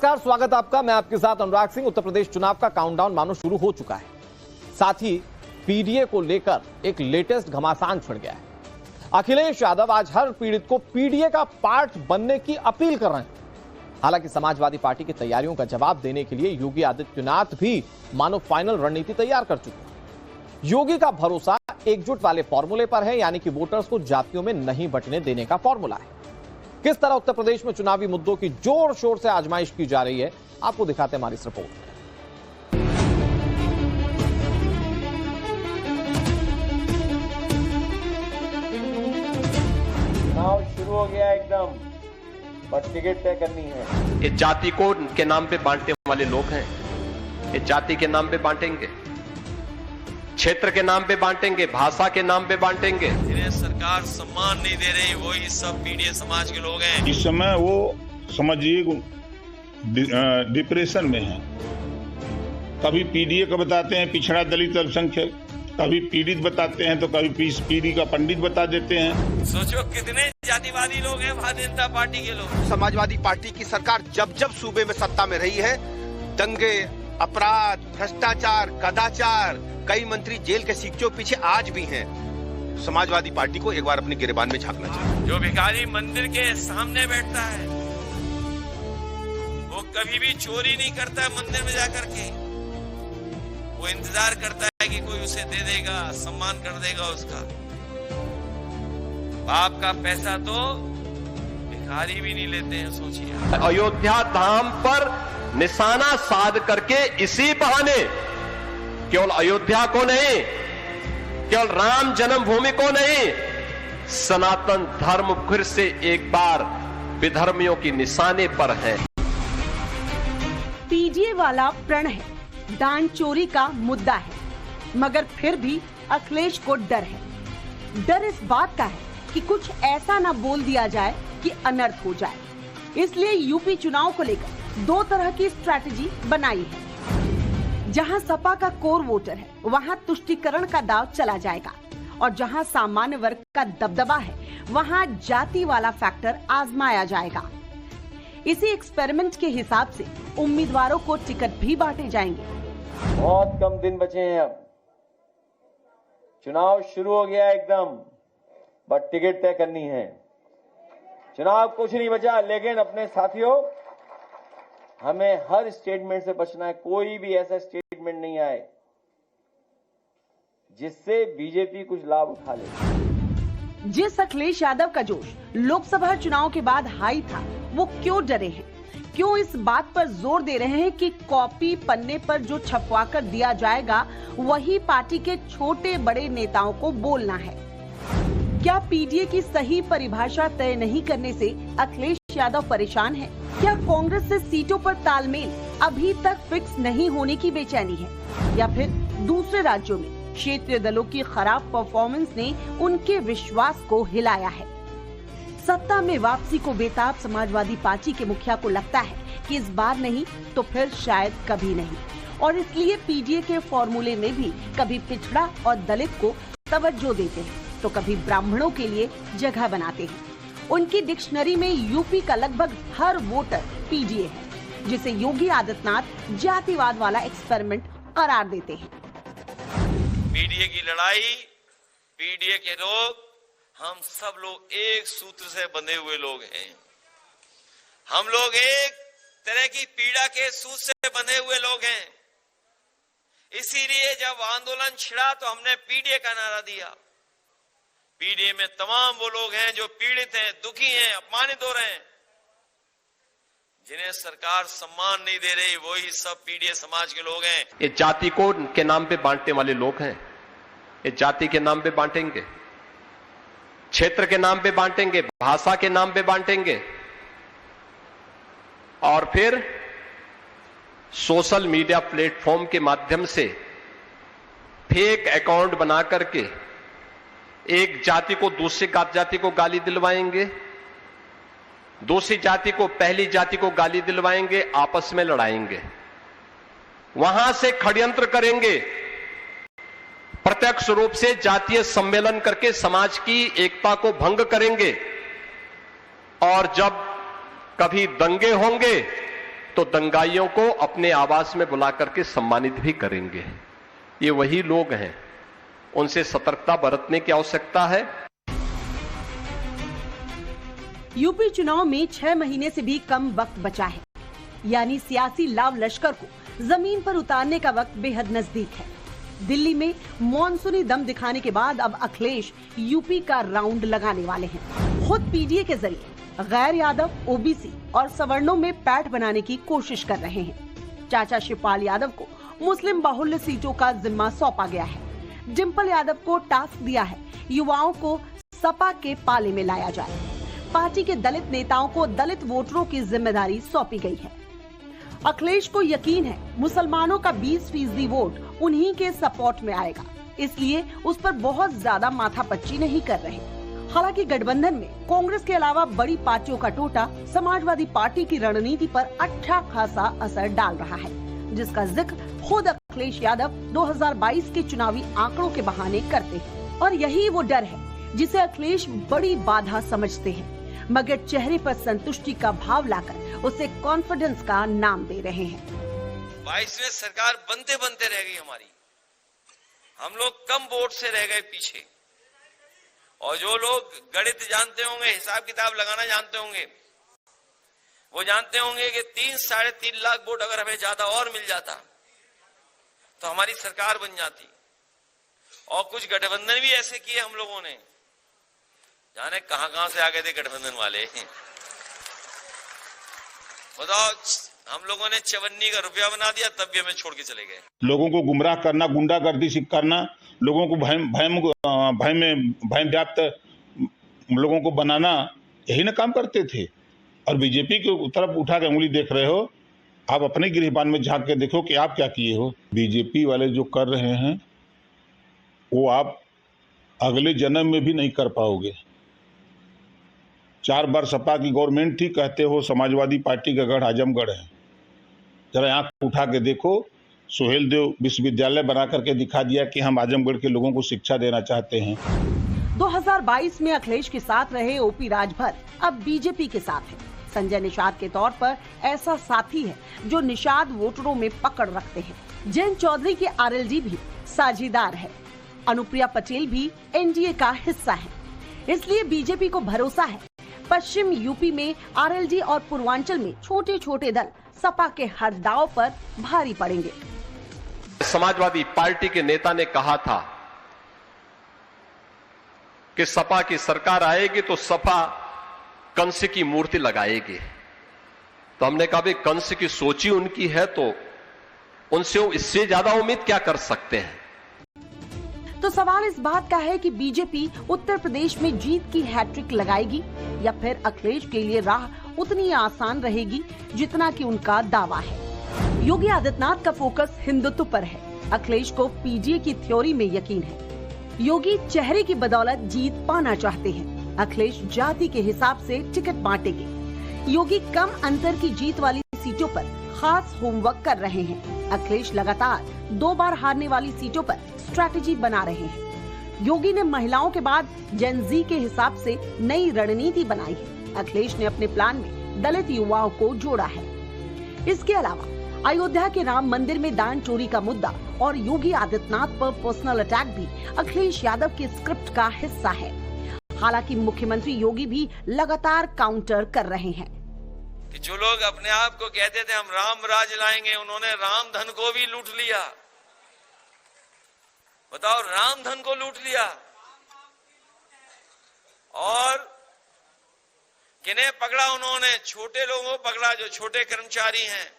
नमस्कार, स्वागत आपका। मैं आपके साथ अनुराग सिंह। उत्तर प्रदेश चुनाव का काउंटडाउन मानो शुरू हो चुका है। साथ ही पीडीए को लेकर एक लेटेस्ट घमासान छिड़ गया है। अखिलेश यादव आज हर पीड़ित को पीडीए का पार्ट बनने की अपील कर रहे हैं। हालांकि समाजवादी पार्टी की तैयारियों का जवाब देने के लिए योगी आदित्यनाथ भी मानो फाइनल रणनीति तैयार कर चुके हैं। योगी का भरोसा एकजुट वाले फॉर्मूले पर है, यानी कि वोटर्स को जातियों में नहीं बंटने देने का फॉर्मूला है। किस तरह उत्तर प्रदेश में चुनावी मुद्दों की जोर शोर से आजमाइश की जा रही है, आपको दिखाते हैं हमारी इस रिपोर्ट में। चुनाव शुरू हो गया एकदम, बट टिकट तय करनी है। ये जाति को के नाम पे बांटने वाले लोग हैं। ये जाति के नाम पे बांटेंगे, क्षेत्र के नाम पे बांटेंगे, भाषा के नाम पे बांटेंगे। जिन्हें सरकार सम्मान नहीं दे रही वही सब पीडीए समाज के लोग हैं। इस समय वो समझिए डिप्रेशन में है। कभी पीडीए को बताते हैं पिछड़ा दलित अल्पसंख्यक, कभी पीड़ित बताते हैं तो कभी पीढ़ी का पंडित बता देते हैं। सोचो कितने जातिवादी लोग हैं भारतीय जनता पार्टी के लोग। समाजवादी पार्टी की सरकार जब जब सूबे में सत्ता में रही है, दंगे, अपराध, भ्रष्टाचार, कदाचार, कई मंत्री जेल के सिक्कों पीछे आज भी हैं। समाजवादी पार्टी को एक बार अपनी गिरबान में झांकना चाहिए। जो भिखारी मंदिर के सामने बैठता है वो कभी भी चोरी नहीं करता है। मंदिर में जाकर के वो इंतजार करता है कि कोई उसे दे देगा, सम्मान कर देगा उसका। बाप का पैसा तो भिखारी भी नहीं लेते हैं, सोचिए। अयोध्या धाम पर निशाना साध करके इसी बहाने केवल अयोध्या को नहीं, केवल राम जन्मभूमि को नहीं, सनातन धर्म फिर से एक बार विधर्मियों की निशाने पर है। पीडीए वाला प्रण है, दान चोरी का मुद्दा है, मगर फिर भी अखिलेश को डर है। डर इस बात का है कि कुछ ऐसा ना बोल दिया जाए कि अनर्थ हो जाए। इसलिए यूपी चुनाव को लेकर दो तरह की स्ट्रैटेजी बनाई है। जहां सपा का कोर वोटर है वहां तुष्टीकरण का दांव चला जाएगा, और जहां सामान्य वर्ग का दबदबा है वहां जाति वाला फैक्टर आजमाया जाएगा। इसी एक्सपेरिमेंट के हिसाब से उम्मीदवारों को टिकट भी बांटे जाएंगे। बहुत कम दिन बचे हैं अब, चुनाव शुरू हो गया एकदम, बट टिकट तय करनी है। चुनाव कुछ नहीं बचा, लेकिन अपने साथियों हमें हर स्टेटमेंट से बचना है। कोई भी ऐसा स्टेटमेंट नहीं आए जिससे बीजेपी कुछ लाभ उठा ले। जिस अखिलेश यादव का जोश लोकसभा चुनाव के बाद हाई था, वो क्यों डरे हैं? क्यों इस बात पर जोर दे रहे हैं कि कॉपी पन्ने पर जो छपवा कर दिया जाएगा वही पार्टी के छोटे बड़े नेताओं को बोलना है? क्या पीडीए की सही परिभाषा तय नहीं करने से अखिलेश यादव परेशान है? क्या कांग्रेस से सीटों पर तालमेल अभी तक फिक्स नहीं होने की बेचैनी है, या फिर दूसरे राज्यों में क्षेत्रीय दलों की खराब परफॉर्मेंस ने उनके विश्वास को हिलाया है? सत्ता में वापसी को बेताब समाजवादी पार्टी के मुखिया को लगता है कि इस बार नहीं तो फिर शायद कभी नहीं, और इसलिए पीडीए के फॉर्मूले में भी कभी पिछड़ा और दलित को तवज्जो देते हैं तो कभी ब्राह्मणों के लिए जगह बनाते हैं। उनकी डिक्शनरी में यूपी का लगभग हर वोटर पीडीए है, जिसे योगी आदित्यनाथ जातिवाद वाला एक्सपेरिमेंट करार देते हैं। पीडीए की लड़ाई, पीडीए के लोग, हम सब लोग एक सूत्र से बंधे हुए लोग हैं। हम लोग एक तरह की पीड़ा के सूत्र से बंधे हुए लोग हैं। इसीलिए जब आंदोलन छिड़ा तो हमने पीडीए का नारा दिया। पीडीए में तमाम वो लोग हैं जो पीड़ित हैं, दुखी हैं, अपमानित हो रहे हैं। जिन्हें सरकार सम्मान नहीं दे रही वही सब पीडीए समाज के लोग हैं। ये जाति को के नाम पे बांटने वाले लोग हैं। ये जाति के नाम पे बांटेंगे, क्षेत्र के नाम पे बांटेंगे, भाषा के नाम पे बांटेंगे, और फिर सोशल मीडिया प्लेटफॉर्म के माध्यम से फेक अकाउंट बना करके एक जाति को दूसरी जाति को गाली दिलवाएंगे, दूसरी जाति को पहली जाति को गाली दिलवाएंगे, आपस में लड़ाएंगे, वहां से षड्यंत्र करेंगे, प्रत्यक्ष रूप से जातीय सम्मेलन करके समाज की एकता को भंग करेंगे। और जब कभी दंगे होंगे तो दंगाइयों को अपने आवास में बुला करके सम्मानित भी करेंगे। ये वही लोग हैं, उनसे सतर्कता बरतने की आवश्यकता है। यूपी चुनाव में 6 महीने से भी कम वक्त बचा है, यानी सियासी लाव लश्कर को जमीन पर उतारने का वक्त बेहद नजदीक है। दिल्ली में मॉनसूनी दम दिखाने के बाद अब अखिलेश यूपी का राउंड लगाने वाले हैं। खुद पीडीए के जरिए गैर यादव, ओबीसी और सवर्णों में पैठ बनाने की कोशिश कर रहे हैं। चाचा शिवपाल यादव को मुस्लिम बाहुल्य सीटों का जिम्मा सौंपा गया है। डिंपल यादव को टास्क दिया है युवाओं को सपा के पाले में लाया जाए। पार्टी के दलित नेताओं को दलित वोटरों की जिम्मेदारी सौंपी गई है। अखिलेश को यकीन है मुसलमानों का 20% वोट उन्हीं के सपोर्ट में आएगा, इसलिए उस पर बहुत ज्यादा माथापच्ची नहीं कर रहे। हालांकि गठबंधन में कांग्रेस के अलावा बड़ी पार्टियों का टोटा समाजवादी पार्टी की रणनीति पर अच्छा खासा असर डाल रहा है, जिसका जिक्र खुद अखिलेश यादव 2022 के चुनावी आंकड़ों के बहाने करते हैं। और यही वो डर है जिसे अखिलेश बड़ी बाधा समझते हैं, मगर चेहरे पर संतुष्टि का भाव लाकर उसे कॉन्फिडेंस का नाम दे रहे हैं। 22 में सरकार बनते बनते रह गई हमारी, हम लोग कम वोट से रह गए पीछे। और जो लोग गणित जानते होंगे, हिसाब किताब लगाना जानते होंगे, वो जानते होंगे कि 3-3.5 लाख वोट अगर हमें ज्यादा और मिल जाता तो हमारी सरकार बन जाती। और कुछ गठबंधन भी ऐसे किए हम लोगों ने, जाने कहां से आ गए थे गठबंधन वाले। बताओ, हम लोगों ने 54 का रुपया बना दिया, तब भी हमें छोड़ के चले गए। लोगों को गुमराह करना, गुंडागर्दी करना, लोगों को भय व्याप्त लोगों को बनाना, यही ना काम करते थे। और बीजेपी की तरफ उठा के उंगली देख रहे हो। आप अपने गिरबान में झांक के देखो कि आप क्या किए हो। बीजेपी वाले जो कर रहे हैं वो आप अगले जन्म में भी नहीं कर पाओगे। 4 बार सपा की गवर्नमेंट थी, कहते हो समाजवादी पार्टी का गढ़ आजमगढ़ है। जरा आंख उठा के देखो, सुहेल देव विश्वविद्यालय बना करके दिखा दिया कि हम आजमगढ़ के लोगों को शिक्षा देना चाहते हैं। 2022 में अखिलेश के साथ रहे ओपी राजभर अब बीजेपी के साथ है। संजय निषाद के तौर पर ऐसा साथी है जो निषाद वोटरों में पकड़ रखते हैं। जयंत चौधरी के आरएलडी भी साझीदार है। अनुप्रिया पटेल भी एनडीए का हिस्सा है, इसलिए बीजेपी को भरोसा है पश्चिम यूपी में आरएलडी और पूर्वांचल में छोटे छोटे दल सपा के हर दांव पर भारी पड़ेंगे। समाजवादी पार्टी के नेता ने कहा था कि सपा की सरकार आएगी तो सपा कंस की मूर्ति लगाएगी। तो हमने कहा भाई कंस की सोची उनकी है तो उनसे इससे ज्यादा उम्मीद क्या कर सकते हैं। तो सवाल इस बात का है कि बीजेपी उत्तर प्रदेश में जीत की हैट्रिक लगाएगी या फिर अखिलेश के लिए राह उतनी आसान रहेगी जितना कि उनका दावा है। योगी आदित्यनाथ का फोकस हिंदुत्व पर है। अखिलेश को पीडीए की थ्योरी में यकीन है। योगी चेहरे की बदौलत जीत पाना चाहते हैं। अखिलेश जाति के हिसाब से टिकट बांटेंगे। योगी कम अंतर की जीत वाली सीटों पर खास होमवर्क कर रहे हैं। अखिलेश लगातार 2 बार हारने वाली सीटों पर स्ट्रैटेजी बना रहे हैं। योगी ने महिलाओं के बाद जेन जी के हिसाब से नई रणनीति बनाई है। अखिलेश ने अपने प्लान में दलित युवाओं को जोड़ा है। इसके अलावा अयोध्या के राम मंदिर में दान चोरी का मुद्दा और योगी आदित्यनाथ पर पर्सनल अटैक भी अखिलेश यादव के स्क्रिप्ट का हिस्सा है। हालांकि मुख्यमंत्री योगी भी लगातार काउंटर कर रहे हैं कि जो लोग अपने आप को कहते थे हम राम राज लाएंगे, उन्होंने राम धन को भी लूट लिया। बताओ, राम धन को लूट लिया। और किन्हें पकड़ा उन्होंने? छोटे लोगों को पकड़ा जो छोटे कर्मचारी हैं।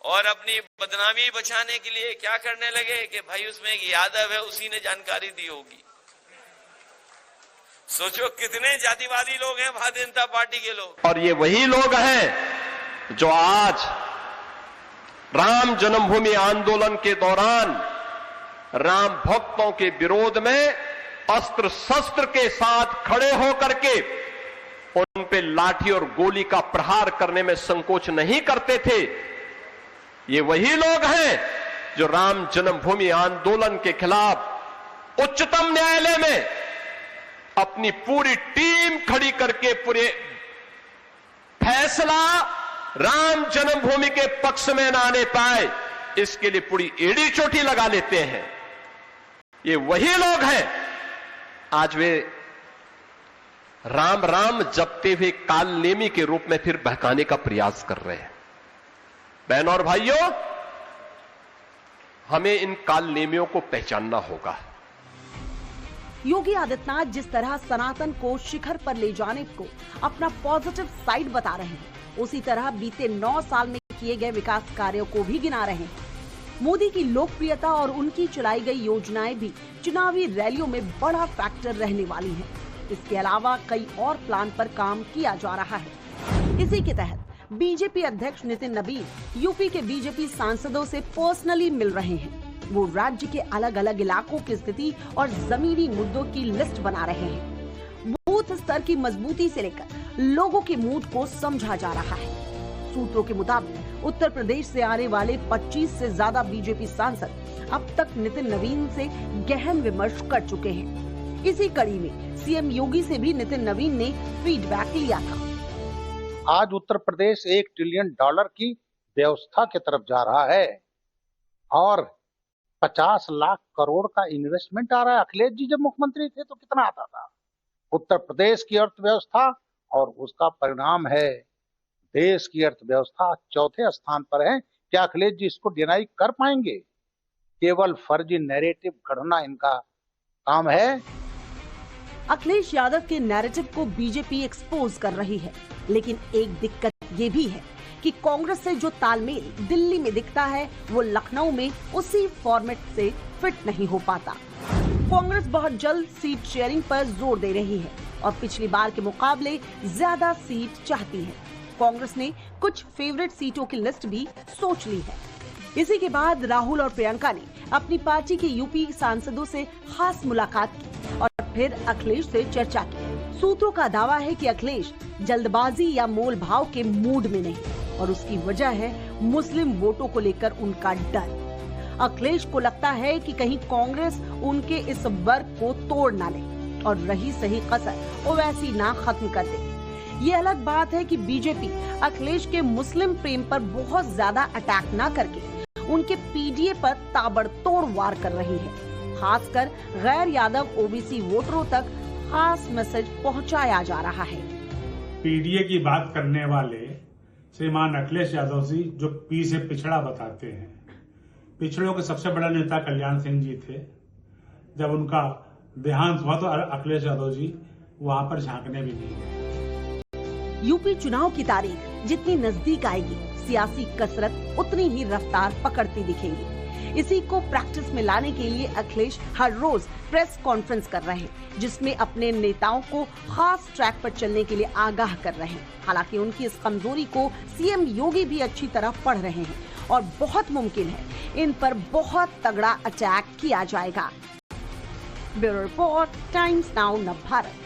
और अपनी बदनामी बचाने के लिए क्या करने लगे कि भाई उसमें एक यादव है, उसी ने जानकारी दी होगी। सोचो कितने जातिवादी लोग हैं भारतीय जनता पार्टी के लोग। और ये वही लोग हैं जो आज राम जन्मभूमि आंदोलन के दौरान राम भक्तों के विरोध में अस्त्र शस्त्र के साथ खड़े होकर के उन पे लाठी और गोली का प्रहार करने में संकोच नहीं करते थे। ये वही लोग हैं जो राम जन्मभूमि आंदोलन के खिलाफ उच्चतम न्यायालय में अपनी पूरी टीम खड़ी करके पूरे फैसला राम जन्मभूमि के पक्ष में ना आने पाए, इसके लिए पूरी एड़ी चोटी लगा लेते हैं। ये वही लोग हैं आज वे राम राम जपते हुए काल नेमी के रूप में फिर बहकाने का प्रयास कर रहे हैं। बहनों और भाइयों, हमें इन काल नेमियों को पहचानना होगा। योगी आदित्यनाथ जिस तरह सनातन को शिखर पर ले जाने को अपना पॉजिटिव साइड बता रहे हैं, उसी तरह बीते 9 साल में किए गए विकास कार्यों को भी गिना रहे हैं। मोदी की लोकप्रियता और उनकी चलाई गई योजनाएं भी चुनावी रैलियों में बड़ा फैक्टर रहने वाली हैं। इसके अलावा कई और प्लान पर काम किया जा रहा है। इसी के तहत बीजेपी अध्यक्ष नितिन नबीन यूपी के बीजेपी सांसदों से पर्सनली मिल रहे हैं। वो राज्य के अलग अलग इलाकों की स्थिति और जमीनी मुद्दों की लिस्ट बना रहे हैं। बूथ स्तर की मजबूती से लेकर लोगों के मूड को समझा जा रहा है। सूत्रों के मुताबिक उत्तर प्रदेश से आने वाले 25 से ज्यादा बीजेपी सांसद अब तक नितिन नवीन से गहन विमर्श कर चुके हैं। इसी कड़ी में सीएम योगी से भी नितिन नवीन ने फीडबैक लिया था। आज उत्तर प्रदेश $1 ट्रिलियन की व्यवस्था की तरफ जा रहा है और 50 लाख करोड़ का इन्वेस्टमेंट आ रहा है। अखिलेश जी जब मुख्यमंत्री थे तो कितना आता था? उत्तर प्रदेश की अर्थव्यवस्था और उसका परिणाम है देश की अर्थव्यवस्था 4थे स्थान पर है। क्या अखिलेश जी इसको डिनाई कर पाएंगे? केवल फर्जी नैरेटिव गढ़ना इनका काम है। अखिलेश यादव के नैरेटिव को बीजेपी एक्सपोज कर रही है, लेकिन एक दिक्कत ये भी है कि कांग्रेस से जो तालमेल दिल्ली में दिखता है वो लखनऊ में उसी फॉर्मेट से फिट नहीं हो पाता। कांग्रेस बहुत जल्द सीट शेयरिंग पर जोर दे रही है और पिछली बार के मुकाबले ज्यादा सीट चाहती है। कांग्रेस ने कुछ फेवरेट सीटों की लिस्ट भी सोच ली है। इसी के बाद राहुल और प्रियंका ने अपनी पार्टी के यूपी सांसदों से खास मुलाकात की और फिर अखिलेश से चर्चा की। सूत्रों का दावा है कि अखिलेश जल्दबाजी या मोल भाव के मूड में नहीं और उसकी वजह है मुस्लिम वोटों को लेकर उनका डर। अखिलेश को लगता है कि कहीं कांग्रेस उनके इस वर्ग को तोड़ ना ले और रही सही कसर वो वैसी ना खत्म कर दे। ये अलग बात है कि बीजेपी अखिलेश के मुस्लिम प्रेम पर बहुत ज्यादा अटैक ना करके उनके पीडीए पर ताबड़तोड़ वार कर रही है। खासकर गैर यादव ओबीसी वोटरों तक खास मैसेज पहुंचाया जा रहा है। पीडीए की बात करने वाले श्रीमान अखिलेश यादव जी जो पी से पिछड़ा बताते हैं, पिछड़ों के सबसे बड़ा नेता कल्याण सिंह जी थे। जब उनका देहांत हुआ तो अखिलेश यादव जी वहां पर झांकने भी नहीं गए। यूपी चुनाव की तारीख जितनी नजदीक आएगी, सियासी कसरत उतनी ही रफ्तार पकड़ती दिखेगी। इसी को प्रैक्टिस में लाने के लिए अखिलेश हर रोज प्रेस कॉन्फ्रेंस कर रहे हैं, जिसमें अपने नेताओं को खास ट्रैक पर चलने के लिए आगाह कर रहे हैं। हालांकि उनकी इस कमजोरी को सीएम योगी भी अच्छी तरह पढ़ रहे हैं और बहुत मुमकिन है इन पर बहुत तगड़ा अटैक किया जाएगा। ब्यूरो रिपोर्ट, टाइम्स नाउ नव भारत।